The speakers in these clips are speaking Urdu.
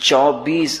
24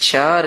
4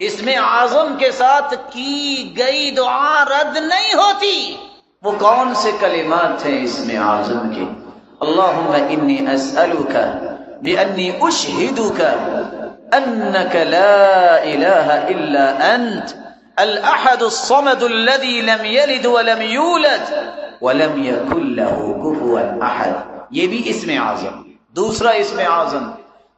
اسم اعظم کے ساتھ کی گئی دعا رد نہیں ہوتی۔ وہ کون سے کلمات ہیں اسم اعظم کے؟ اللہم انی اسألک بأنی اشہدک انک لا الہ الا انت الاحد الصمد الذي لم يلد ولم يولد ولم يكن له كفوا احد، یہ بھی اسم اعظم۔ دوسرا اسم اعظم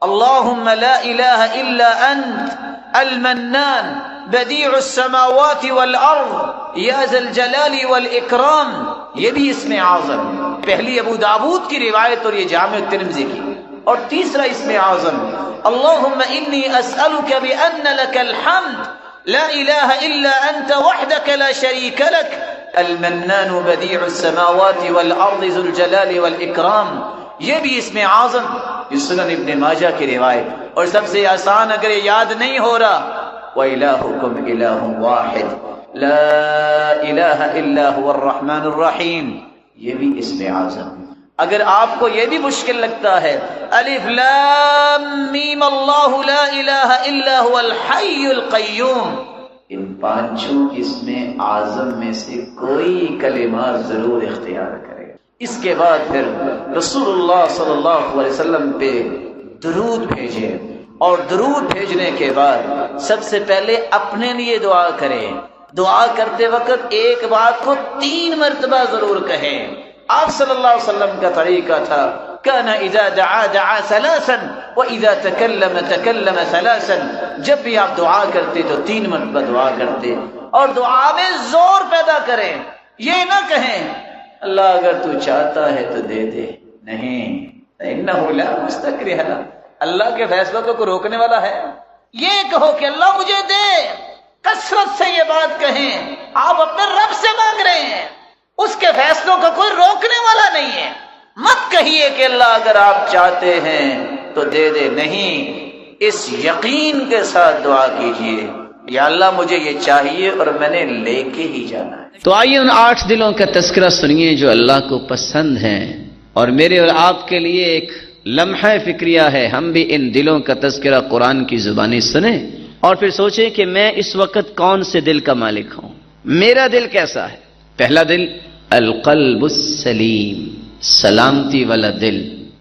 اللہم لا الہ الا انت المنان بدیع السماوات والارض یا ذا الجلال والاکرام، یہ بھی اسم اعظم۔ پہلی ابو داود کی روایت اور یہ جامع ترمذی کی۔ اور تیسرا اسم اعظم اللہم انی اسألک بأن لک الحمد لا الہ الا انت وحدک لا شریک لک المنان بدیع السماوات والارض ذو الجلال والاکرام، یہ بھی اسم اعظم۔ یہ سنن ابن ماجہ کی روایت۔ اور سب سے آسان اگر یہ یاد نہیں ہو رہا وَإِلَٰهُكُمْ إِلَٰهٌ وَاحِدٌ لَا إِلَٰهَ إِلَّا هُوَ الرَّحْمَٰنُ الرَّحِيمُ، یہ بھی اسم اعظم۔ اگر آپ کو یہ بھی مشکل لگتا ہے الف لام میم اللہ لا الہ الا هو الحی القیوم، ان پانچوں اسم اعظم میں سے کوئی کلمہ ضرور اختیار کرے۔ اس کے بعد پھر رسول اللہ صلی اللہ علیہ وسلم پہ درود بھیجے، اور درود بھیجنے کے بعد سب سے پہلے اپنے لیے دعا کریں۔ دعا کرتے وقت ایک بات کو 3 مرتبہ ضرور کہیں۔ آپ صلی اللہ علیہ وسلم کا طریقہ تھا كان اذا دعا دعا ثلاثا واذا تكلم تكلم ثلاثا، جب بھی آپ دعا کرتے تو 3 مرتبہ دعا کرتے، اور دعا میں زور پیدا کریں۔ یہ نہ کہیں اللہ اگر تو چاہتا ہے تو دے دے، نہیں، انہ لا مستکرہ، اللہ کے فیصلوں کو کوئی روکنے والا ہے؟ یہ کہو کہ اللہ مجھے دے، کثرت سے یہ بات کہیں۔ آپ اپنے رب سے مانگ رہے ہیں، اس کے فیصلوں کا کوئی روکنے والا نہیں ہے۔ مت کہیے کہ اللہ اگر آپ چاہتے ہیں تو دے دے، نہیں، اس یقین کے ساتھ دعا کیجئے یا اللہ مجھے یہ چاہیے اور میں نے لے کے ہی جانا ہے۔ تو آئیے ان 8 دلوں کا تذکرہ سنیے جو اللہ کو پسند ہیں، اور میرے اور آپ کے لیے ایک لمحہ فکریہ ہے، ہم بھی ان دلوں کا تذکرہ قرآن کی زبانی سنیں اور پھر سوچیں کہ میں اس وقت کون سے دل کا مالک ہوں، میرا دل کیسا ہے۔ پہلا دل القلب السلیم، سلامتی والا دل،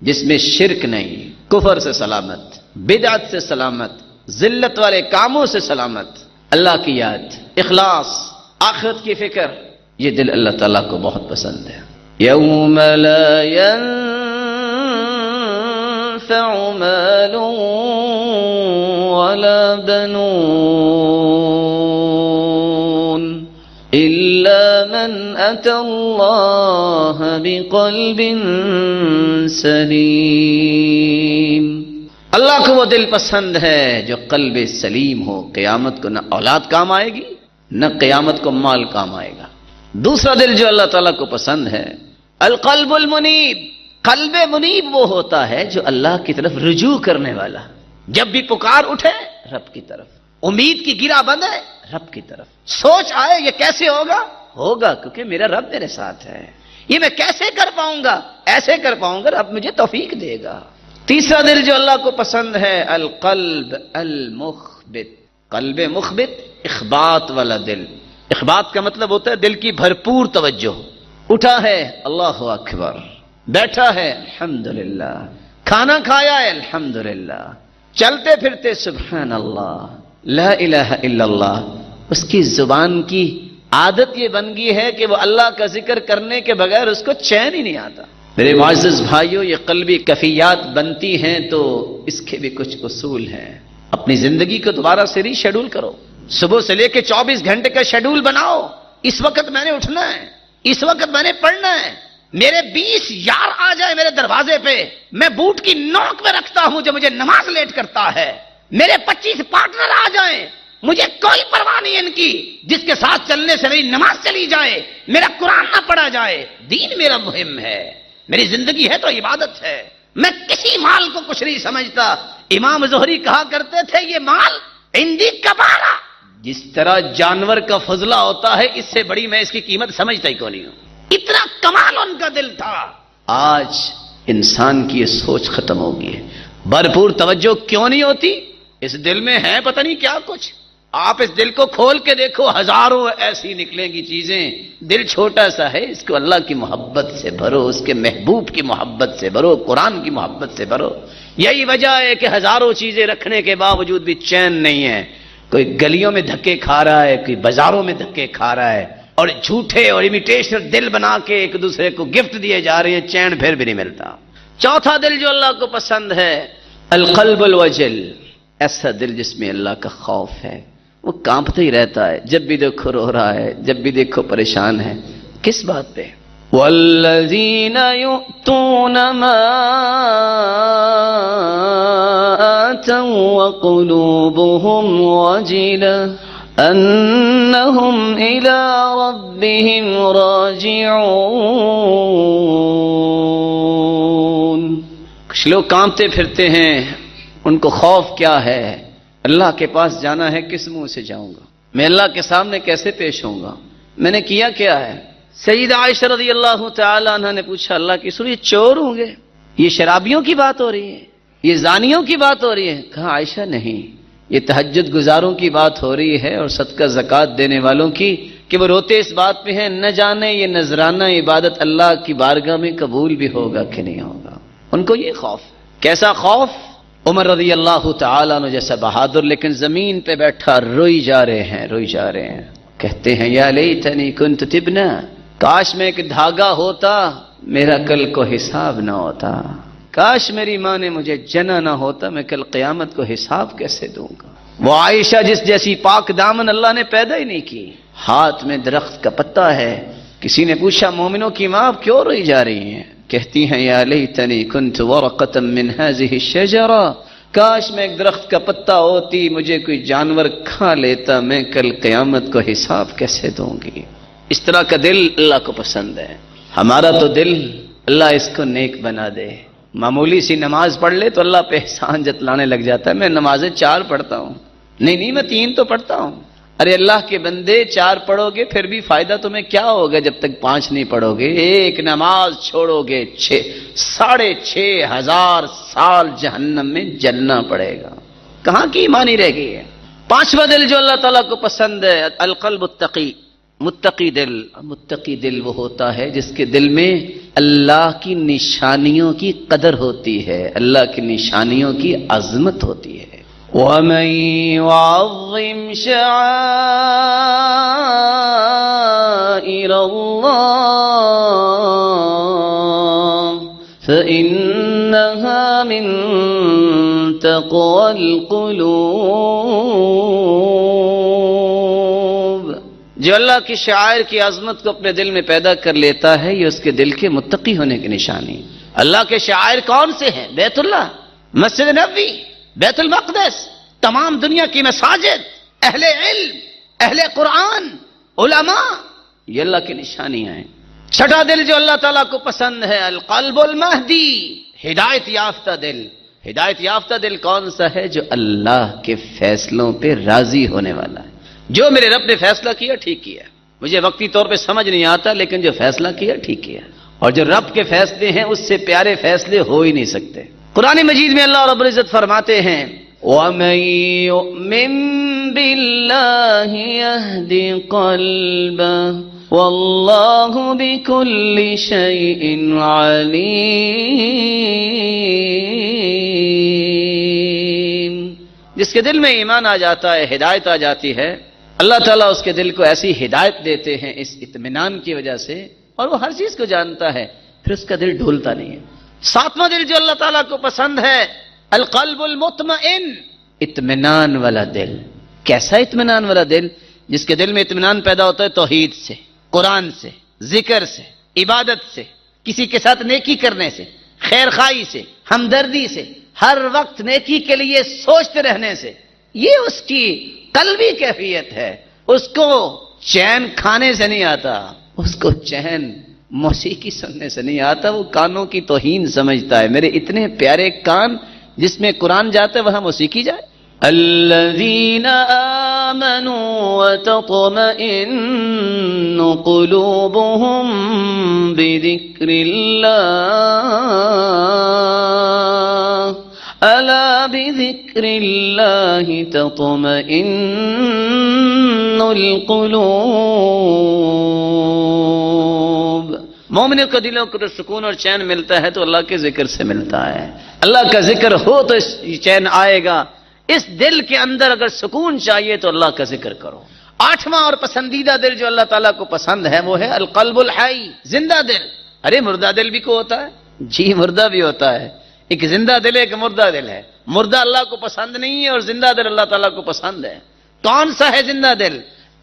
جس میں شرک نہیں، کفر سے سلامت، بدعت سے سلامت، ذلت والے کاموں سے سلامت، اللہ کی یاد، اخلاص، آخرت کی فکر، یہ دل اللہ تعالیٰ کو بہت پسند ہے۔ یوم لا ينفع مال ولا بنون إلا من أتى الله بقلب سلیم، اللہ کو وہ دل پسند ہے جو قلب سلیم ہو، قیامت کو نہ اولاد کام آئے گی نہ قیامت کو مال کام آئے گا۔ دوسرا دل جو اللہ تعالیٰ کو پسند ہے القلب المنیب، قلب منیب وہ ہوتا ہے جو اللہ کی طرف رجوع کرنے والا، جب بھی پکار اٹھے رب کی طرف، امید کی گرہ بند ہے رب کی طرف، سوچ آئے یہ کیسے ہوگا، ہوگا کیونکہ میرا رب میرے ساتھ ہے، یہ میں کیسے کر پاؤں گا، ایسے کر پاؤں گا رب مجھے توفیق دے گا۔ تیسرا دل جو اللہ کو پسند ہے القلب المخبت، قلب مخبت، اخبات والا دل۔ اخبات کا مطلب ہوتا ہے دل کی بھرپور توجہ، اٹھا ہے اللہ اکبر، بیٹھا ہے الحمدللہ، کھانا کھایا ہے الحمدللہ، چلتے پھرتے سبحان اللہ، لا الہ الا اللہ۔ اس کی زبان کی عادت یہ بن گئی ہے کہ وہ اللہ کا ذکر کرنے کے بغیر اس کو چین ہی نہیں آتا۔ میرے معزز بھائیوں، یہ قلبی کیفیات بنتی ہیں تو اس کے بھی کچھ اصول ہیں۔ اپنی زندگی کو دوبارہ سے ری شیڈول کرو، صبح سے لے کے 24 گھنٹے کا شیڈول بناؤ۔ اس وقت میں نے اٹھنا ہے، اس وقت میں نے پڑھنا ہے، میرے 20 یار آ جائے میرے دروازے پہ، میں بوٹ کی نوک میں رکھتا ہوں جو مجھے نماز لیٹ کرتا ہے، میرے 25 پارٹنر آ جائیں، مجھے کوئی پرواہ نہیں ان کی، جس کے ساتھ چلنے سے میری نماز چلی جائے، میرا قرآن نہ پڑھا جائے، دین میرا مہم ہے، میری زندگی ہے تو عبادت ہے، میں کسی مال کو کچھ نہیں سمجھتا۔ امام زہری کہا کرتے تھے یہ مال عندی کبارہ، جس طرح جانور کا فضلہ ہوتا ہے اس سے بڑی میں اس کی قیمت سمجھتا ہی کیوں نہیں ہوں، اتنا کمال ان کا دل تھا۔ آج انسان کی یہ سوچ ختم ہو گئی ہے، بھرپور توجہ کیوں نہیں ہوتی؟ اس دل میں ہے پتہ نہیں کیا کچھ، آپ اس دل کو کھول کے دیکھو، ہزاروں ایسی نکلیں گی چیزیں. دل چھوٹا سا ہے، اس کو اللہ کی محبت سے بھرو، اس کے محبوب کی محبت سے بھرو، قرآن کی محبت سے بھرو. یہی وجہ ہے کہ ہزاروں چیزیں رکھنے کے باوجود بھی چین نہیں ہے. کوئی گلیوں میں دھکے کھا رہا ہے، کوئی بازاروں میں دھکے کھا رہا ہے، اور جھوٹے اور امیٹیشن دل بنا کے ایک دوسرے کو گفٹ دیے جا رہے ہیں، چین پھر بھی نہیں ملتا. چوتھا دل جو اللہ کو پسند ہے، القلب الوجل، ایسا دل جس میں اللہ کا خوف ہے. وہ کانپتا ہی رہتا ہے، جب بھی دیکھو رو رہا ہے، جب بھی دیکھو پریشان ہے. کس بات پہ؟ والذین یؤتون ما آتوا وقلوبهم وجلة انہم الی ربهم راجعون. کچھ لوگ کانپتے پھرتے ہیں، ان کو خوف کیا ہے؟ اللہ کے پاس جانا ہے، کس منہ سے جاؤں گا؟ میں اللہ کے سامنے کیسے پیش ہوں گا؟ میں نے کیا کیا ہے؟ سیدہ عائشہ رضی اللہ تعالی عنہ نے پوچھا، اللہ کی رسول، یہ چور ہوں گے؟ یہ شرابیوں کی بات ہو رہی ہے؟ یہ زانیوں کی بات ہو رہی ہے؟ کہا عائشہ نہیں، یہ تہجد گزاروں کی بات ہو رہی ہے اور صدقہ زکوٰۃ دینے والوں کی، کہ وہ روتے اس بات پہ ہیں نہ جانے یہ نذرانہ عبادت اللہ کی بارگاہ میں قبول بھی ہوگا کہ نہیں ہوگا. ان کو یہ خوف. کیسا خوف؟ عمر رضی اللہ تعالیٰ عنہ جیسا بہادر، لیکن زمین پہ بیٹھا روئی جا رہے ہیں، روئی جا رہے ہیں. کہتے ہیں یا لیتنی کنت تبنا، کاش میں ایک دھاگا ہوتا، میرا کل کو حساب نہ ہوتا. کاش میری ماں نے مجھے جنا نہ ہوتا، میں کل قیامت کو حساب کیسے دوں گا. وہ عائشہ جس جیسی پاک دامن اللہ نے پیدا ہی نہیں کی، ہاتھ میں درخت کا پتا ہے. کسی نے پوچھا مومنوں کی ماں آپ کیوں روئی جا رہی ہیں؟ کہتی ہیں یا لیتنی کنت ورقۃ من هذه الشجرہ، کاش میں ایک درخت کا پتا ہوتی، مجھے کوئی جانور کھا لیتا، میں کل قیامت کو حساب کیسے دوں گی. اس طرح کا دل اللہ کو پسند ہے. ہمارا تو دل، اللہ اس کو نیک بنا دے. معمولی سی نماز پڑھ لے تو اللہ پہ احسان جتلانے لگ جاتا ہے. میں نمازیں 4 پڑھتا ہوں، نہیں میں 3 تو پڑھتا ہوں. ارے اللہ کے بندے 4 پڑھو گے پھر بھی فائدہ تمہیں کیا ہوگا جب تک 5 نہیں پڑھو گے. ایک نماز چھوڑو گے 6,500 سال جہنم میں جلنا پڑے گا. کہاں کی ایمانی رہ گئی ہے. 5واں دل جو اللہ تعالیٰ کو پسند ہے، القلب التقی، متقی دل. متقی دل وہ ہوتا ہے جس کے دل میں اللہ کی نشانیوں کی قدر ہوتی ہے، اللہ کی نشانیوں کی عظمت ہوتی ہے. وَمَن يُعَظِّمْ شَعَائِرَ اللَّهِ فَإِنَّهَا مِن تَقْوَى الْقُلُوبِ. جو اللہ کی شعائر کی عظمت کو اپنے دل میں پیدا کر لیتا ہے، یہ اس کے دل کے متقی ہونے کی نشانی. اللہ کے شعائر کون سے ہیں؟ بیت اللہ، مسجد نبوی، بیت المقدس، تمام دنیا کی مساجد، اہل علم، اہل قرآن، علماء، یہ اللہ کی نشانیاں ہیں. 6واں دل جو اللہ تعالیٰ کو پسند ہے، القلب المہدی، ہدایت یافتہ دل. ہدایت یافتہ دل کون سا ہے؟ جو اللہ کے فیصلوں پہ راضی ہونے والا ہے. جو میرے رب نے فیصلہ کیا ٹھیک کیا، مجھے وقتی طور پہ سمجھ نہیں آتا، لیکن جو فیصلہ کیا ٹھیک کیا. اور جو رب کے فیصلے ہیں اس سے پیارے فیصلے ہو ہی نہیں سکتے. قرآن مجید میں اللہ رب العزت فرماتے ہیں وَمَن يُؤْمِن بِاللَّهِ يَهْدِ قَلْبَهُ وَاللَّهُ بِكُلِّ شَيْءٍ عَلِيمٌ. جس کے دل میں ایمان آ جاتا ہے، ہدایت آ جاتی ہے، اللہ تعالیٰ اس کے دل کو ایسی ہدایت دیتے ہیں اس اطمینان کی وجہ سے، اور وہ ہر چیز کو جانتا ہے، پھر اس کا دل ڈھولتا نہیں ہے. 7واں دل جو اللہ تعالیٰ کو پسند ہے، القلب المطمئن، اطمینان والا دل. کیسا اطمینان والا دل؟ جس کے دل میں اطمینان پیدا ہوتا ہے توحید سے، قرآن سے، ذکر سے، عبادت سے، کسی کے ساتھ نیکی کرنے سے، خیر خواہی سے، ہمدردی سے، ہر وقت نیکی کے لیے سوچتے رہنے سے. یہ اس کی قلبی کیفیت ہے. اس کو چین کھانے سے نہیں آتا، اس کو چین موسیقی سننے سے نہیں آتا. وہ کانوں کی توہین سمجھتا ہے. میرے اتنے پیارے کان جس میں قرآن جاتا ہے وہاں موسیقی جائے. الذین آمنوا وتطمئن قلوبهم بذکر اللہ الا بذکر بذکر اللہ تطمئن القلوب. مومنوں کے دلوں کو تو سکون اور چین ملتا ہے تو اللہ کے ذکر سے ملتا ہے. اللہ کا ذکر ہو تو چین آئے گا. اس دل کے اندر اگر سکون چاہیے تو اللہ کا ذکر کرو. 8واں اور پسندیدہ دل جو اللہ تعالیٰ کو پسند ہے وہ ہے القلب الحی، زندہ دل. ارے مردہ دل بھی کو ہوتا ہے؟ جی مردہ بھی ہوتا ہے. ایک زندہ دل ہے، ایک مردہ دل ہے. مردہ اللہ کو پسند نہیں ہے اور زندہ دل اللہ تعالیٰ کو پسند ہے. کون سا ہے زندہ دل؟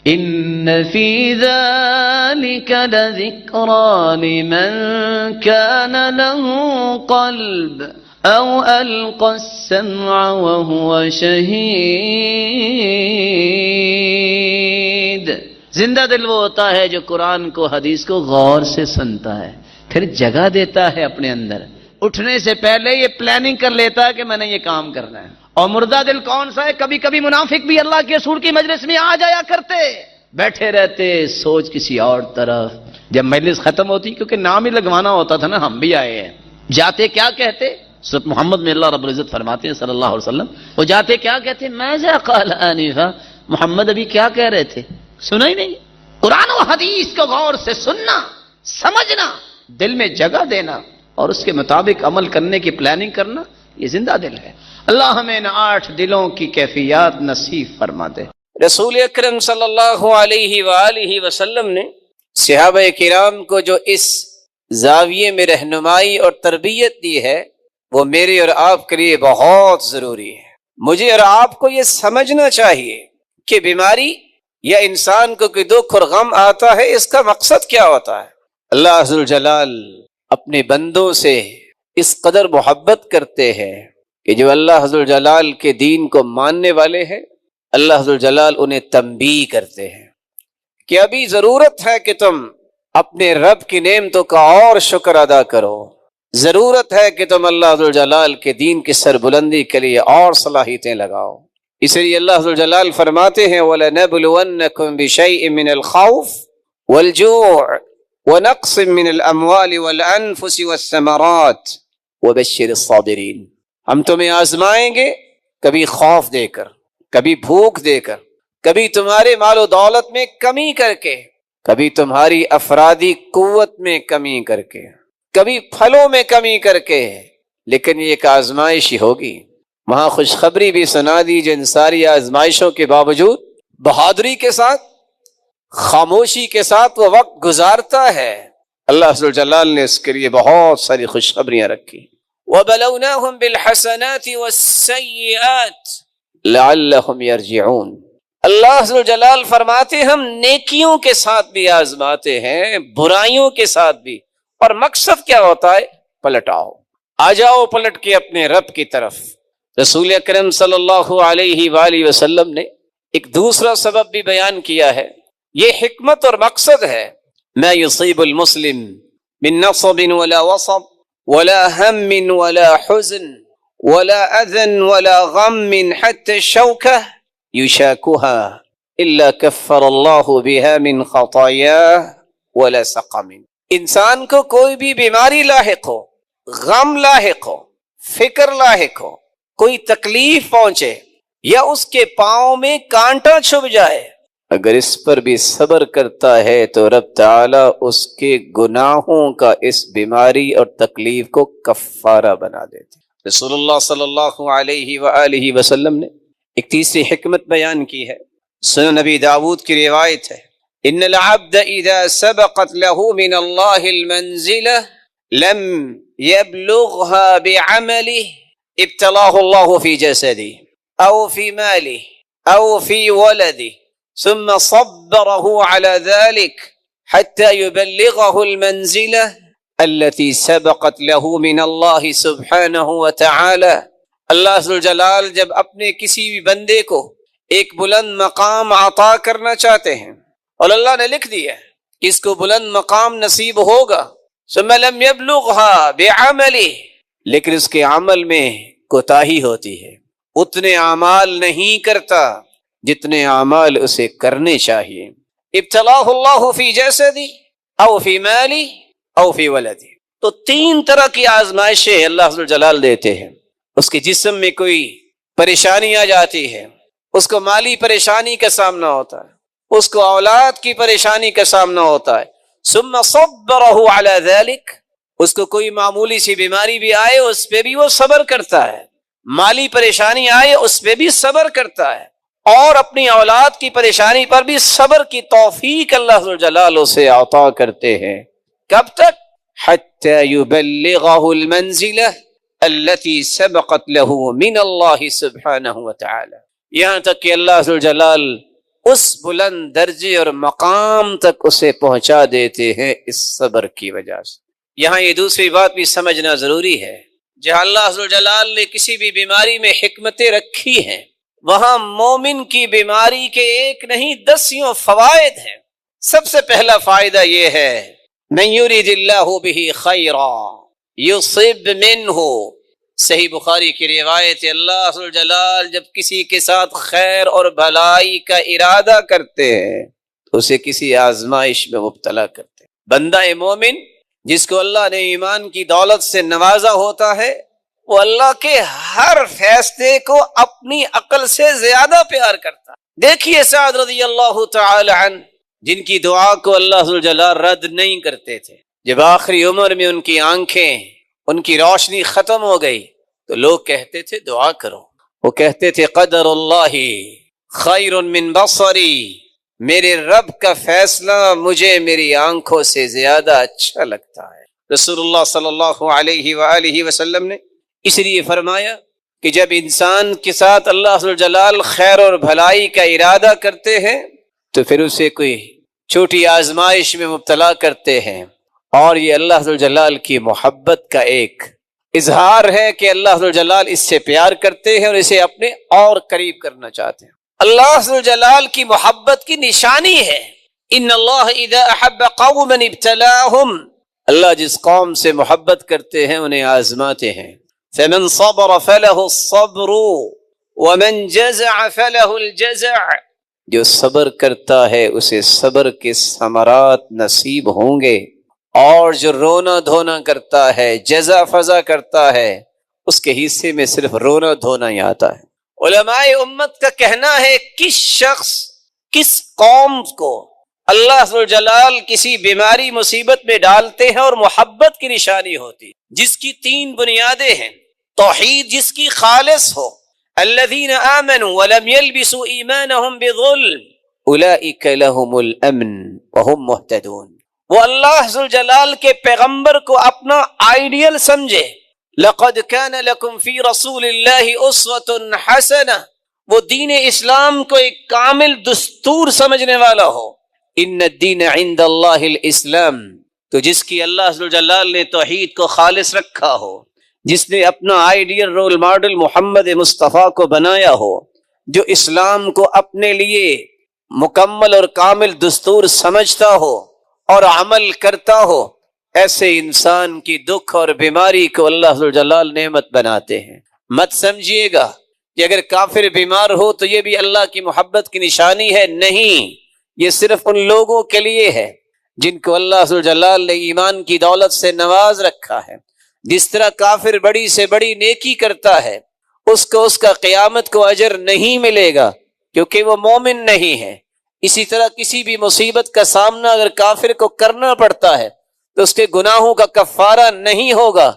ان فی ذلک لذکری لمن کان له قلب او القى السمع وهو شہید. زندہ دل وہ ہوتا ہے جو قرآن کو، حدیث کو غور سے سنتا ہے، پھر جگہ دیتا ہے اپنے اندر. اٹھنے سے پہلے یہ پلاننگ کر لیتا ہے کہ میں نے یہ کام کرنا ہے. اور مردہ دل کون سا ہے؟ کبھی کبھی منافق بھی اللہ کے رسول کی مجلس میں آ جایا کرتے، بیٹھے رہتے سوچ کسی اور طرف. جب مجلس ختم ہوتی، کیونکہ نام ہی لگوانا ہوتا تھا نا، ہم بھی آئے ہیں، جاتے کیا کہتے؟ سورۃ محمد میں اللہ رب العزت فرماتے ہیں صلی اللہ علیہ وسلم، وہ جاتے کیا کہتے؟ ماذا قال آنفا، محمد ابھی کیا کہہ رہے تھے؟ سنا ہی نہیں. قرآن و حدیث کو غور سے سننا، سمجھنا، دل میں جگہ دینا اور اس کے مطابق عمل کرنے کی پلاننگ کرنا، یہ زندہ دل ہے. اللہ ہمیں ان 8 دلوں کی کیفیات نصیب فرما دے. رسول اکرم صلی اللہ علیہ وآلہ وسلم نے صحابہ کرام کو جو اس زاویے میں رہنمائی اور تربیت دی ہے وہ میرے اور آپ کے لیے بہت ضروری ہے. مجھے اور آپ کو یہ سمجھنا چاہیے کہ بیماری یا انسان کو کوئی دکھ اور غم آتا ہے، اس کا مقصد کیا ہوتا ہے. اللہ عز وجل اپنے بندوں سے اس قدر محبت کرتے ہیں کہ جو اللہ عز وجل کے دین کو ماننے والے ہیں، اللہ عز وجل انہیں تنبیہ کرتے ہیں کہ ابھی ضرورت ہے کہ تم اپنے رب کی نعمتوں کا اور شکر ادا کرو. ضرورت ہے کہ تم اللہ عز وجل کے دین کی سربلندی کے لیے اور صلاحیتیں لگاؤ. اس لیے اللہ عز وجل فرماتے ہیں وَلَنَبْلُوَنَّكُمْ بِشَيْءٍ مِّنَ الْخَوْفِ وَالْجُوعِ وَنَقْصٍ مِّنَ الْأَمْوَالِ وَالْأَنفُسِ وَالثَّمَرَاتِ وَبَشِّرِ الصَّابِرِينَ. ہم تمہیں آزمائیں گے، کبھی خوف دے کر، کبھی بھوک دے کر، کبھی تمہارے مال و دولت میں کمی کر کے، کبھی تمہاری افرادی قوت میں کمی کر کے، کبھی پھلوں میں کمی کر کے. لیکن یہ ایک آزمائش ہی ہوگی. وہاں خوشخبری بھی سنا دی جو ان ساری آزمائشوں کے باوجود بہادری کے ساتھ، خاموشی کے ساتھ وہ وقت گزارتا ہے. اللہ عز وجل نے اس کے لیے بہت ساری خوشخبریاں رکھی. وَبَلَوْنَاهُمْ بِالْحَسَنَاتِ وَالسَّيِّئَاتِ لَعَلَّهُمْ يَرْجِعُونَ. اللہ عز وجل فرماتے ہم نیکیوں کے ساتھ بھی آزماتے ہیں، برائیوں کے ساتھ بھی. اور مقصد کیا ہوتا ہے؟ پلٹ آؤ، آ جاؤ پلٹ کے اپنے رب کی طرف. رسول اکرم صلی اللہ علیہ وآلہ وسلم نے ایک دوسرا سبب بھی بیان کیا ہے. یہ حکمت اور مقصد ہے. ما يصيب المسلم من نصب ولا وصب ولا هم ولا حزن ولا أذى ولا غم حتى الشوكة يشاكها إلا كفر الله بها من خطاياه ولا سقم. انسان کو کوئی بھی بیماری لاحق ہو، غم لاحق ہو، فکر لاحق ہو، کوئی تکلیف پہنچے یا اس کے پاؤں میں کانٹا چھپ جائے، اگر اس پر بھی صبر کرتا ہے تو رب تعالیٰ اس کے گناہوں کا اس بیماری اور تکلیف کو کفارہ بنا دیتے. رسول اللہ صلی اللہ علیہ وآلہ وسلم نے ایک تیسری حکمت بیان کی ہے. سنن نبی داود کی روایت ہے ان العبد اذا سبقت له من الله المنزلة لم يبلغها بعمله ابتلاه الله في جسده او في ماله او في ولده ثم صبره على ذلك حتى يبلغه المنزلة التي سبقت له من الله سبحانه وتعالى. اللہ عز وجل جب اپنے کسی بھی بندے کو ایک بلند مقام عطا کرنا چاہتے ہیں اور اللہ نے لکھ دیا کہ اس کو بلند مقام نصیب ہوگا، ثم لم يبلغها بعمله، لیکن اس کے عمل میں کوتاہی ہوتی ہے، اتنے اعمال نہیں کرتا جتنے اعمال اسے کرنے چاہیے. ابتلاہ اللہ فی جسدی او فی مالی او فی ولدی. تو 3 طرح کی آزمائشیں اللہ عز وجل دیتے ہیں. اس کے جسم میں کوئی پریشانی آ جاتی ہے، اس کو مالی پریشانی کا سامنا ہوتا ہے، اس کو اولاد کی پریشانی کا سامنا ہوتا ہے، ثم صبرہ علی ذلک، اس کو کوئی معمولی سی بیماری بھی آئے اس پہ بھی وہ صبر کرتا ہے، مالی پریشانی آئے اس پہ بھی صبر کرتا ہے، اور اپنی اولاد کی پریشانی پر بھی صبر کی توفیق اللہ ذو الجلال سے عطا کرتے ہیں۔ کب تک؟ حتی یبلغہ المنزلہ التي سبقت له من اللہ سبحانہ وتعالی، یہاں تک کہ اللہ ذو الجلال اس بلند درجے اور مقام تک اسے پہنچا دیتے ہیں اس صبر کی وجہ سے۔ یہاں یہ دوسری بات بھی سمجھنا ضروری ہے، جہاں اللہ ذو الجلال نے کسی بھی بیماری میں حکمتیں رکھی ہیں، وہاں مومن کی بیماری کے ایک نہیں 10 فوائد ہیں۔ سب سے پہلا فائدہ یہ ہے، من یرید اللہ بہ خیرا یصب منہ، صحیح بخاری کی روایت ہے، اللہ ذو الجلال جب کسی کے ساتھ خیر اور بھلائی کا ارادہ کرتے ہیں تو اسے کسی آزمائش میں مبتلا کرتے ہیں۔ بندہ مومن جس کو اللہ نے ایمان کی دولت سے نوازا ہوتا ہے، وہ اللہ کے ہر فیصلے کو اپنی عقل سے زیادہ پیار کرتا ہے۔ دیکھیے سعد رضی اللہ تعالی عنہ، جن کی دعا کو اللہ ذو الجلال رد نہیں کرتے تھے، جب آخری عمر میں ان کی آنکھیں، ان کی روشنی ختم ہو گئی تو لوگ کہتے تھے دعا کرو، وہ کہتے تھے قدر اللہ خیر من بصری، میرے رب کا فیصلہ مجھے میری آنکھوں سے زیادہ اچھا لگتا ہے۔ رسول اللہ صلی اللہ علیہ وآلہ وسلم نے اس لیے فرمایا کہ جب انسان کے ساتھ اللہ ذو الجلال خیر اور بھلائی کا ارادہ کرتے ہیں تو پھر اسے کوئی چھوٹی آزمائش میں مبتلا کرتے ہیں، اور یہ اللہ ذو الجلال کی محبت کا ایک اظہار ہے کہ اللہ ذو الجلال اس سے پیار کرتے ہیں اور اسے اپنے اور قریب کرنا چاہتے ہیں۔ اللہ ذو الجلال کی محبت کی نشانی ہے، ان اللہ اذا احب قوما ابتلاهم، اللہ جس قوم سے محبت کرتے ہیں انہیں آزماتے ہیں۔ فمن صبر فلہ الصبر ومن جزع فلہ الجزع، جو صبر کرتا ہے اسے صبر کے ثمرات نصیب ہوں گے، اور جو رونا دھونا کرتا ہے، جزا فضا کرتا ہے، اس کے حصے میں صرف رونا دھونا ہی آتا ہے۔ علماء امت کا کہنا ہے کس شخص، کس قوم کو اللہ ذو الجلال کسی بیماری مصیبت میں ڈالتے ہیں اور محبت کی نشانی ہوتی، جس کی 3 بنیادیں ہیں، توحید جس کی خالص ہو، الذین آمنوا ولم يلبسوا ایمانهم بظلم اولئک لهم الامن وهم مهتدون، وہ اللہ ذو الجلال کے پیغمبر کو اپنا آئیڈیل سمجھے، لقد كان لكم في رسول الله اسوة حسنہ، وہ دین اسلام کو ایک کامل دستور سمجھنے والا ہو، ان الدین عند اللہ الاسلام، تو جس کی اللہ ذو الجلال نے توحید کو خالص رکھا ہو، جس نے اپنا آئیڈیل رول ماڈل محمد مصطفیٰ کو بنایا ہو، جو اسلام کو اپنے لیے مکمل اور کامل دستور سمجھتا ہو اور عمل کرتا ہو، ایسے انسان کی دکھ اور بیماری کو اللہ ذو الجلال نعمت بناتے ہیں۔ مت سمجھیے گا کہ اگر کافر بیمار ہو تو یہ بھی اللہ کی محبت کی نشانی ہے، نہیں، یہ صرف ان لوگوں کے لیے ہے جن کو اللہ ذو الجلال نے ایمان کی دولت سے نواز رکھا ہے۔ جس طرح کافر بڑی سے بڑی نیکی کرتا ہے، اس کو اس کا قیامت کو اجر نہیں ملے گا کیونکہ وہ مومن نہیں ہے، اسی طرح کسی بھی مصیبت کا سامنا اگر کافر کو کرنا پڑتا ہے تو اس کے گناہوں کا کفارہ نہیں ہوگا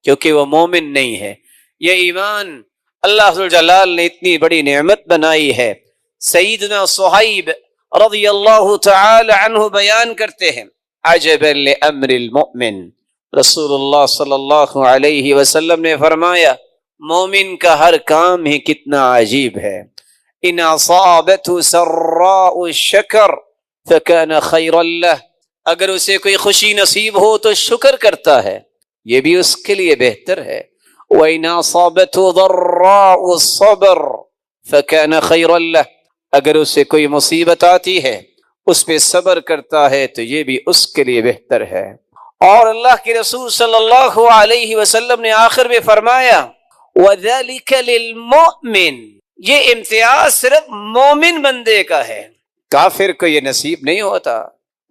کیونکہ وہ مومن نہیں ہے۔ یہ ایمان اللہ ذو الجلال نے اتنی بڑی نعمت بنائی ہے۔ سیدنا صہیب رضی اللہ تعالی عنہ بیان کرتے ہیں، عجبا لامر المؤمن، رسول اللہ صلی اللہ علیہ وسلم نے فرمایا مومن کا ہر کام ہی کتنا عجیب ہے، ان اصابته سراء شکر فکان خیرا لہ، اگر اسے کوئی خوشی نصیب ہو تو شکر کرتا ہے، یہ بھی اس کے لیے بہتر ہے، وَإِنْ أَصَابَتْهُ ضَرَّاءُ صَبْرٌ فَكَانَ خَيْرًا لَهُ، اگر اسے کوئی مصیبت آتی ہے اس پہ صبر کرتا ہے تو یہ بھی اس کے لیے بہتر ہے۔ اور اللہ کے رسول صلی اللہ علیہ وسلم نے آخر میں فرمایا وَذَلِكَ لِلْمُؤْمِنِ، یہ امتیاز صرف مومن بندے کا ہے، کافر کو یہ نصیب نہیں ہوتا،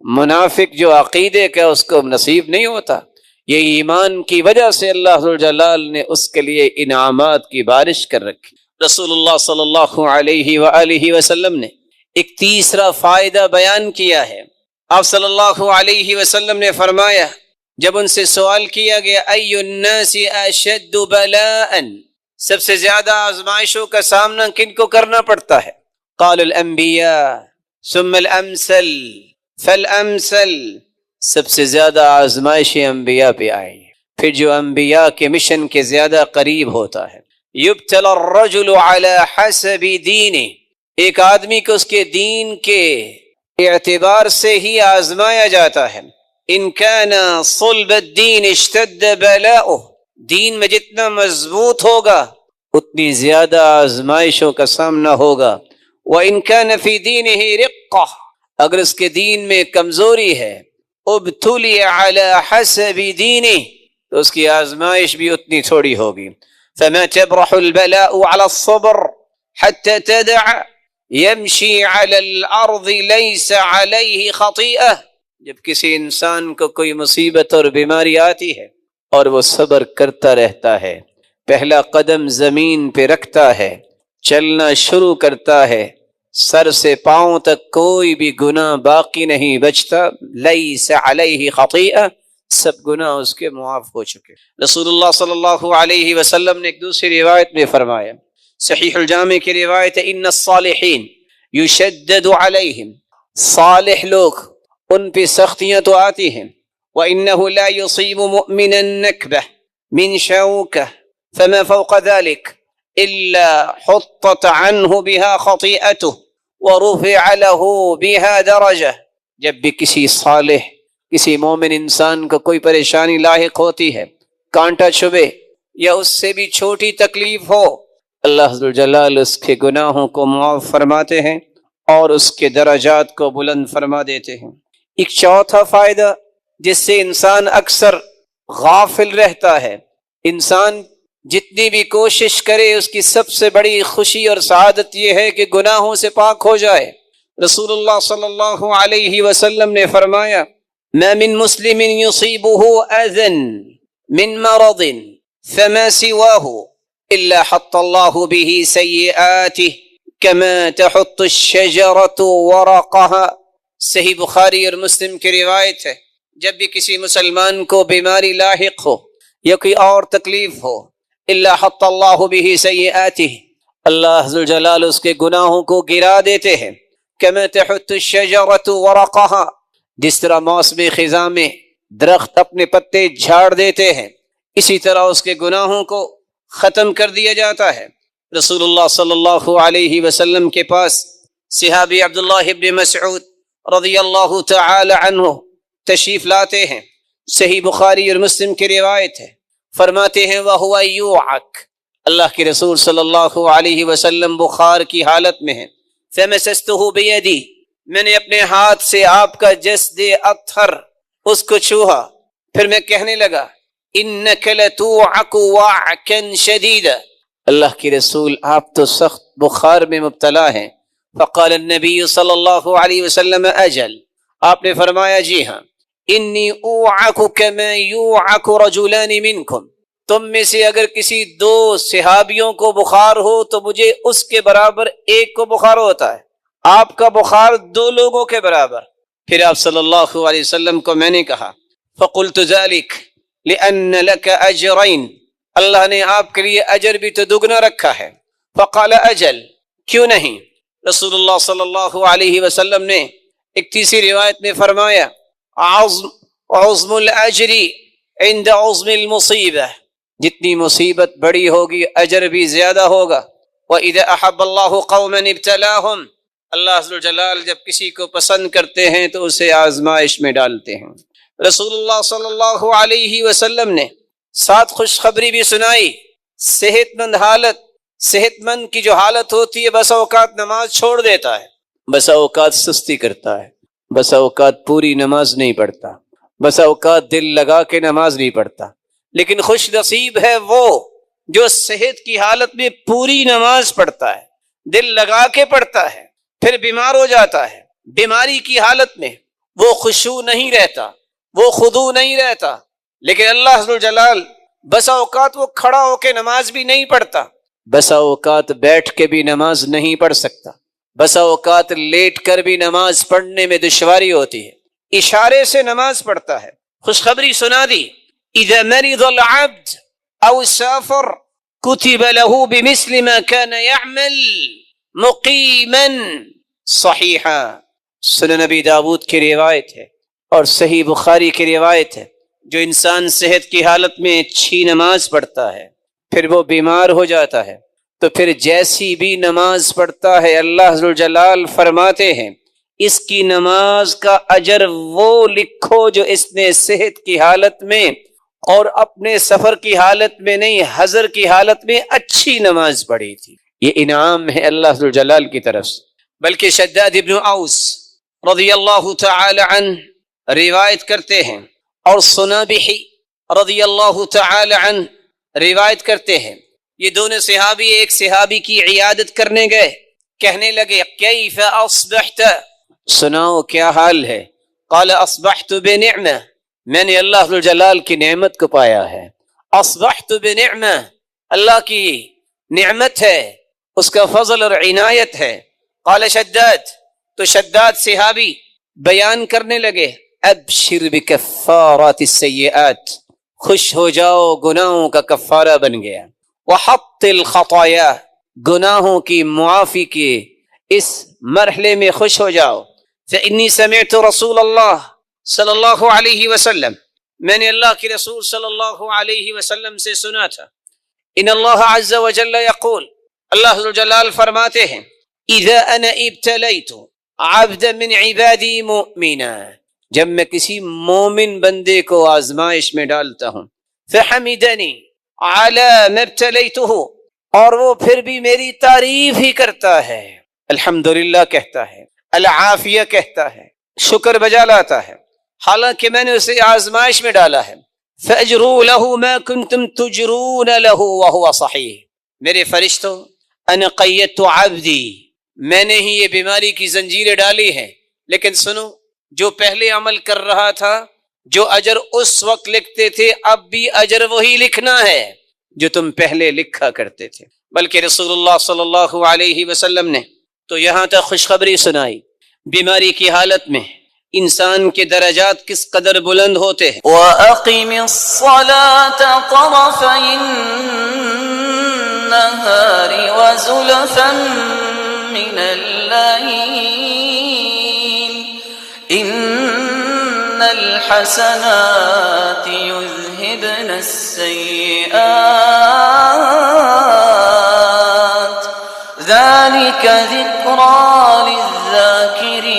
منافق جو عقیدے کا اس کو نصیب نہیں ہوتا۔ یہ ایمان کی وجہ سے اللہ ذو الجلال نے اس کے لیے انعامات کی بارش کر رکھی۔ رسول اللہ صلی اللہ علیہ وآلہ وسلم نے ایک تیسرا فائدہ بیان کیا ہے. آپ صلی اللہ علیہ وسلم نے فرمایا جب ان سے سوال کیا گیا ای الناس اشد بلاء، سب سے زیادہ آزمائشوں کا سامنا کن کو کرنا پڑتا ہے؟ قال الانبیاء ثم الامثل فالامثل، سب سے زیادہ آزمائشیں انبیاء پہ آئی، پھر جو انبیاء کے مشن کے زیادہ قریب ہوتا ہے. یبتلی الرجل علی حسب دینہ، ایک آدمی کو اس کے دین کے اعتبار سے ہی آزمایا جاتا ہے. ان کان صلب الدین اشتد بلاؤہ، دین میں جتنا مضبوط ہوگا اتنی زیادہ آزمائشوں کا سامنا ہوگا. وان کان فی دینہ رقہ، اگر اس کے دین میں کمزوری ہے ابتلی علی حسب دینہ، تو اس کی آزمائش بھی اتنی تھوڑی ہوگی. فما تبرح البلاء على الصبر حتى تدع يمشي على الارض ليس عليه خطيئة، جب کسی انسان کو کوئی مصیبت اور بیماری آتی ہے اور وہ صبر کرتا رہتا ہے، پہلا قدم زمین پہ رکھتا ہے، چلنا شروع کرتا ہے، سر سے پاؤں تک کوئی بھی گناہ باقی نہیں بچتا، لیس علیہ خطیئہ، سب گناہ اس کے معاف ہو چکے. رسول اللہ صلی اللہ علیہ وسلم نے ایک دوسری روایت میں فرمایا، صحیح الجامع کی روایت ہے، ان الصالحین یشدد علیہم، صالح لوگ ان پہ سختیاں تو آتی ہیں. وَإِنَّهُ لَا يُصِيبُ مُؤْمِنًا نَكْبَةً مِنْ شَوْكَةٍ فَمَا فَوْقَ ذَلِكَ إِلَّا حُطَّتْ عَنْهُ بِهَا خَطِيئَتُهُ وَرُفِعَ لَهُ بِهَا دَرَجَةٌ. جب بھی کسی صالح، کسی مومن انسان کو کوئی پریشانی لاحق ہوتی ہے، کانٹا چبھے یا اس سے بھی چھوٹی تکلیف ہو، اللہ عز و جلال اس کے گناہوں کو معاف فرماتے ہیں اور اس کے درجات کو بلند فرما دیتے ہیں. ایک چوتھا فائدہ جس سے انسان اکثر غافل رہتا ہے، انسان جتنی بھی کوشش کرے اس کی سب سے بڑی خوشی اور سعادت یہ ہے کہ گناہوں سے پاک ہو جائے. رسول اللہ صلی اللہ علیہ وسلم نے فرمایا ما من مسلم يصيبه اذى من مرض فما سواه الا حط الله به سيئاته كما تحط الشجرة ورقها. صحیح بخاری اور مسلم کی روایت ہے، جب بھی کسی مسلمان کو بیماری لاحق ہو یا کوئی اور تکلیف ہو، الا حط اللہ به سیئاته، اللہ عز و جلال اس کے گناہوں کو گرا دیتے ہیں. كما تحط الشجرة ورقها، جس طرح موسم خزاں میں درخت اپنے پتے جھاڑ دیتے ہیں، اسی طرح اس کے گناہوں کو ختم کر دیا جاتا ہے. رسول اللہ صلی اللہ علیہ وسلم کے پاس صحابی عبداللہ ابن مسعود رضی اللہ تعالی عنہ تشریف لاتے ہیں، صحیح بخاری اور مسلم کی روایت ہے، فرماتے ہیں وَهُوَ يُوعَكْ، اللہ کے رسول صلی اللہ علیہ وسلم بخار کی حالت میں ہیں. فَمَسَسْتُهُ بِيَدِي، میں نے اپنے ہاتھ سے آپ کا جسد اطہر اس کو چھوہا، پھر میں کہنے لگا اِنَّكَ لَتُوعَكُ وَعْكًا شَدِيدًا، اللہ کے رسول آپ تو سخت بخار میں مبتلا ہیں. فقال النبی صلی اللہ علیہ وسلم اجل، آپ نے فرمایا جی ہاں، انی اوعک کما یوعک رجلان منکم، تم میں سے اگر کسی دو صحابیوں کو بخار ہو تو مجھے اس کے برابر ایک کو بخار ہوتا ہے، آپ کا بخار دو لوگوں کے برابر. پھر آپ صلی اللہ علیہ وسلم کو میں نے کہا فقلت ذلك لأن لك اجرین، اللہ نے آپ کے لیے اجر بھی تو دگنا رکھا ہے. فقال اجل، کیوں نہیں. رسول اللہ صلی اللہ علیہ وسلم نے ایک تیسری روایت میں فرمایا عظم الاجر عند عظم المصیبہ، جتنی مصیبت بڑی ہوگی اجر بھی زیادہ ہوگا. وَإِذَا أَحَبَّ اللَّهُ قَوْمًا ابْتَلَاهُمْ، اللہ عز و جلال جب کسی کو پسند کرتے ہیں تو اسے آزمائش میں ڈالتے ہیں. رسول اللہ صلی اللہ علیہ وسلم نے ساتھ خوشخبری بھی سنائی، صحت مند حالت، صحت مند کی جو حالت ہوتی ہے بسا اوقات نماز چھوڑ دیتا ہے، بسا اوقات سستی کرتا ہے، بسا اوقات پوری نماز نہیں پڑھتا، بسا اوقات دل لگا کے نماز نہیں پڑھتا. لیکن خوش نصیب ہے وہ جو صحت کی حالت میں پوری نماز پڑھتا ہے، دل لگا کے پڑھتا ہے، پھر بیمار ہو جاتا ہے، بیماری کی حالت میں وہ خشوع نہیں رہتا، وہ خضوع نہیں رہتا. لیکن اللہ عز و جلال بسا اوقات وہ کھڑا ہو کے نماز بھی نہیں پڑھتا، بسا اوقات بیٹھ کے بھی نماز نہیں پڑھ سکتا، بسا اوقات لیٹ کر بھی نماز پڑھنے میں دشواری ہوتی ہے، اشارے سے نماز پڑھتا ہے۔ خوشخبری سنا دی، اذا مرض العبد او سافر كتب له بمثل ما كان يعمل مقيما صحيحا۔ سنن نبی داود کی روایت ہے اور صحیح بخاری کی روایت ہے، جو انسان صحت کی حالت میں اچھی نماز پڑھتا ہے پھر وہ بیمار ہو جاتا ہے تو پھر جیسی بھی نماز پڑھتا ہے اللہ ذوالجلال فرماتے ہیں اس کی نماز کا اجر وہ لکھو جو اس نے صحت کی حالت میں اور اپنے سفر کی حالت میں نہیں، حضر کی حالت میں اچھی نماز پڑھی تھی۔ یہ انعام ہے اللہ ذوالجلال کی طرف سے۔ بلکہ شداد ابن اوس رضی اللہ تعالی عنہ روایت کرتے ہیں اور سنابحی رضی اللہ تعالی عنہ روایت کرتے ہیں، یہ دونوں صحابی ایک صحابی کی عیادت کرنے گئے، کہنے لگے کیف اصبحت، سناؤ کیا حال ہے؟ قال اصبحت بنعمہ، میں نے اللہ ذوالجلال کی نعمت کو پایا ہے۔ اصبحت بنعمہ، اللہ کی نعمت ہے، اس کا فضل اور عنایت ہے۔ قال شداد، تو شداد صحابی بیان کرنے لگے ابشر بکفارات السیئات، خوش ہو جاؤ گناہوں کا کفارہ بن گیا، وحط الخطایا، گناہوں کی معافی کے اس مرحلے میں خوش ہو جاؤ۔ فإنی سمعت رسول اللہ صلی اللہ علیہ وسلم، میں نے اللہ کے رسول صلی اللہ علیہ وسلم سے سنا تھا، ان اللہ عز وجل یقول، اللہ جلال فرماتے ہیں اذا انا ابتلیت عبدا من عبادی مؤمنا، جب میں کسی مومن بندے کو آزمائش میں ڈالتا ہوں، فحمدنی علی ما ابتلیتہ، اور وہ پھر بھی میری تعریف ہی کرتا ہے، الحمدللہ کہتا ہے، العافیہ کہتا ہے، شکر بجا لاتا ہے، حالانکہ میں نے اسے آزمائش میں ڈالا ہے، فاجروا له ما کنتم تجرون له وهو صحیح، میرے فرشتوں انا قیدت عبدی، میں نے ہی یہ بیماری کی زنجیریں ڈالی ہیں، لیکن سنو، جو پہلے عمل کر رہا تھا، جو اجر اس وقت لکھتے تھے اب بھی اجر وہی لکھنا ہے جو تم پہلے لکھا کرتے تھے۔ بلکہ رسول اللہ صلی اللہ علیہ وسلم نے تو یہاں تک خوشخبری سنائی بیماری کی حالت میں انسان کے درجات کس قدر بلند ہوتے ہیں۔ وَأَقِمِ الصَّلَاةَ طَرَفَيِ النَّهَارِ وَزُلَفًا مِّنَ اللَّيْلِ إِنَّ الْحَسَنَاتِ يُذْهِبْنَ السَّيِّئَاتِ ذَلِكَ ذِكْرَى لِلذَّاكِرِينَ۔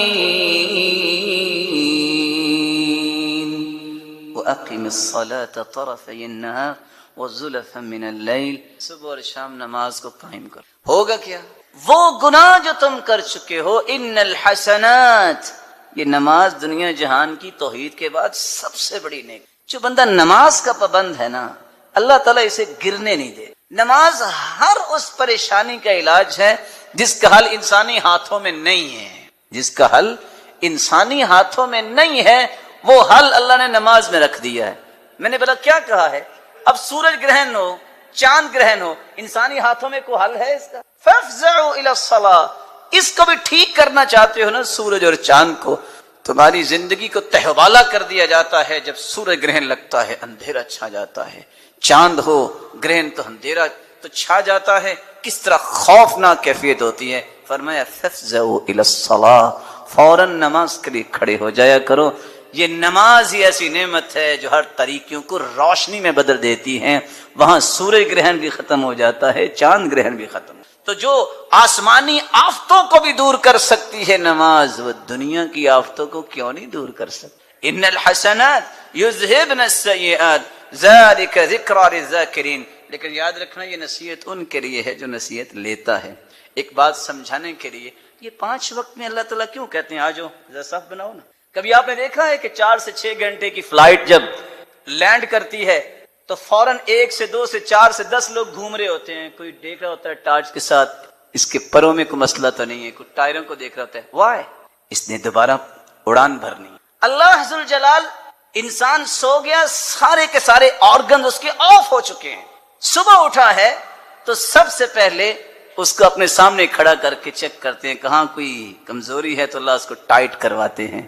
وَأَقِمِ الصَّلَاةَ طَرَفَيِ النَّهَارِ وَزُلَفًا مِّنَ اللَّيْلِ، صبح اور شام نماز کو قائم کرو۔ ہوگا کیا؟ وہ گناہ جو تم کر چکے ہو، ان الحسنات، یہ نماز دنیا جہان کی توحید کے بعد سب سے بڑی نیک، جو بندہ نماز کا پابند ہے نا، اللہ تعالیٰ اسے گرنے نہیں دے۔ نماز ہر اس پریشانی کا علاج ہے جس کا حل انسانی ہاتھوں میں نہیں ہے، جس کا حل انسانی ہاتھوں میں نہیں ہے، وہ حل اللہ نے نماز میں رکھ دیا ہے۔ میں نے بولا کیا کہا ہے؟ اب سورج گرہن ہو، چاند گرہن ہو، انسانی ہاتھوں میں کوئی حل ہے اس کا؟ فافزعوا الی الصلاۃ، اس کو بھی ٹھیک کرنا چاہتے ہو نا سورج اور چاند کو، تمہاری زندگی کو تہوالا کر دیا جاتا ہے جب سورج گرہن لگتا ہے، اندھیرا چھا جاتا ہے، چاند ہو گرہن تو اندھیرا تو چھا جاتا ہے، کس طرح خوفناک کیفیت ہوتی ہے۔ فرمایا فافزعوا الی الصلاۃ، فوراً نماز کے لیے کھڑے ہو جایا کرو۔ یہ نماز ہی ایسی نعمت ہے جو ہر طریقوں کو روشنی میں بدل دیتی ہے، وہاں سورج گرہن بھی ختم ہو جاتا ہے، چاند گرہن بھی ختم، تو جو آسمانی آفتوں کو بھی دور کر سکتی ہے نماز، وہ دنیا کی آفتوں کو کیوں نہیں دور کر سکتی؟ ان الحسنات یذہبن السیئات ذلک ذکریٰ للذاکرین۔ لیکن یاد رکھنا یہ نصیحت ان کے لیے ہے جو نصیحت لیتا ہے۔ ایک بات سمجھانے کے لیے، یہ 5 وقت میں اللہ تعالیٰ کیوں کہتے ہیں آجو ذرا صف بناؤ نا؟ کبھی آپ نے دیکھا ہے کہ 4 سے 6 گھنٹے کی فلائٹ جب لینڈ کرتی ہے تو فوراً 1 سے 2 سے 4 سے 10 لوگ گھوم رہے ہوتے ہیں، کوئی دیکھ رہا ہوتا ہے ٹارچ کے ساتھ اس کے پروں میں کوئی مسئلہ تو نہیں ہے، کوئی ٹائروں کو دیکھ رہا ہوتا ہے، وائی؟ اس نے دوبارہ اڑان بھرنی۔ اللہ ذوالجلال، انسان سو گیا، سارے کے سارے آرگن اس کے آف ہو چکے ہیں، صبح اٹھا ہے تو سب سے پہلے اس کو اپنے سامنے کھڑا کر کے چیک کرتے ہیں کہاں کوئی کمزوری ہے تو اللہ اس کو ٹائٹ کرواتے ہیں.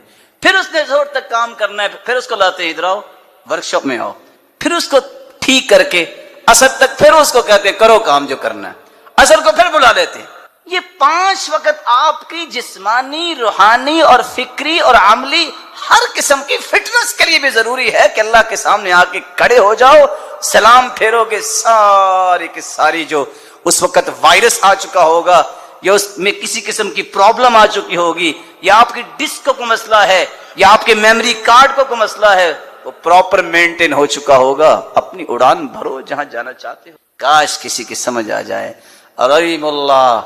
پھر اس نے زور تک کام کرنا ہے, پھر اس کو لاتے ہیں ادھر آؤ ورک شاپ میں آؤ, پھر اس کو ٹھیک کر کے اثر تک پھر اس کو کہتے ہیں کرو کام جو کرنا ہے, اثر کو پھر بلا لیتے ہیں. یہ 5 وقت آپ کی جسمانی, روحانی اور فکری اور عملی ہر قسم کی فٹنس کے لیے بھی ضروری ہے کہ اللہ کے سامنے آ کے کھڑے ہو جاؤ, سلام پھیرو گے, ساری کی ساری جو اس وقت وائرس آ چکا ہوگا یا اس میں کسی قسم کی پرابلم آ چکی ہوگی یا آپ کی ڈسک کو مسئلہ ہے یا آپ کے میموری کارڈ کو مسئلہ ہے, وہ پراپر مینٹین ہو چکا ہوگا. اپنی اڑان بھرو جہاں جانا چاہتے ہو. کاش کسی کی سمجھ آ جائے. رحم اللہ,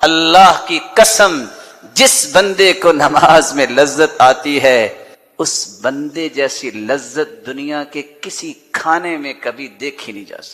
اللہ کی قسم, جس بندے کو نماز میں لذت آتی ہے اس بندے جیسی لذت دنیا کے کسی کھانے میں کبھی دیکھی نہیں جا سکتی.